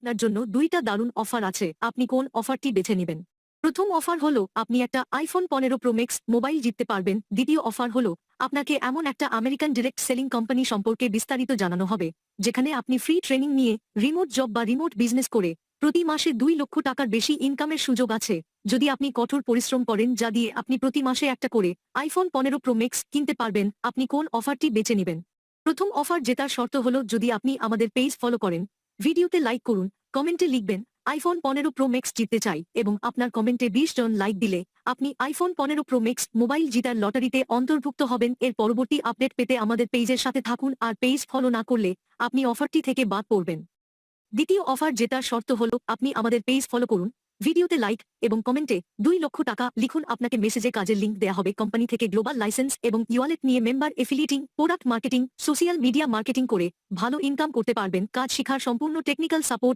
আপনার জন্য দুইটা দারুণ অফার আছে, আপনি কোন অফারটি বেছে নেবেন? প্রথম অফার হলো আপনি একটা আইফোন 15 প্রো ম্যাক্স মোবাইল জিততে পারবেন। দ্বিতীয় অফার হলো আপনাকে এমন একটা আমেরিকান ডিরেক্ট সেলিং কোম্পানি সম্পর্কে বিস্তারিত জানানো হবে, যেখানে আপনি ফ্রি ট্রেনিং নিয়ে রিমোট জব বা রিমোট বিজনেস করে প্রতি মাসে 2 লক্ষ টাকার বেশি ইনকামের সুযোগ আছে, যদি আপনি কঠোর পরিশ্রম করেন, যা দিয়ে আপনি প্রতি মাসে একটা করে আইফোন 15 প্রো ম্যাক্স কিনতে পারবেন। আপনি কোন অফারটি বেছে নেবেন? প্রথম অফার জেতার শর্ত হলো যদি আপনি আমাদের পেজ ফলো করেন, ভিডিওতে লাইক করুন, কমেন্টে লিখবেন আইফোন 15 প্রো ম্যাক্স জিততে চাই এবং আপনার কমেন্টে 20 জন লাইক দিলে আপনি আইফোন 15 প্রো ম্যাক্স মোবাইল জিতার লটারিতে অন্তর্ভুক্ত হবেন। এর পরবর্তী আপডেট পেতে আমাদের পেজের সাথে থাকুন, আর পেজ ফলো না করলে আপনি অফারটি থেকে বাদ পড়বেন। দ্বিতীয় অফার জেতার শর্ত হল আপনি আমাদের পেজ ফলো করুন, ভিডিওতে লাইক এবং কমেন্টে 2 লক্ষ টাকা লিখুন। আপনাকে মেসেজে কাজের লিঙ্ক দেয়া হবে। কোম্পানি থেকে গ্লোবাল লাইসেন্স এবং ইওয়ালেট নিয়ে member affiliating, product marketing, social media marketing করে ভালো ইনকাম করতে পারবেন। কাজ শিখার সম্পূর্ণ টেকনিক্যাল সাপোর্ট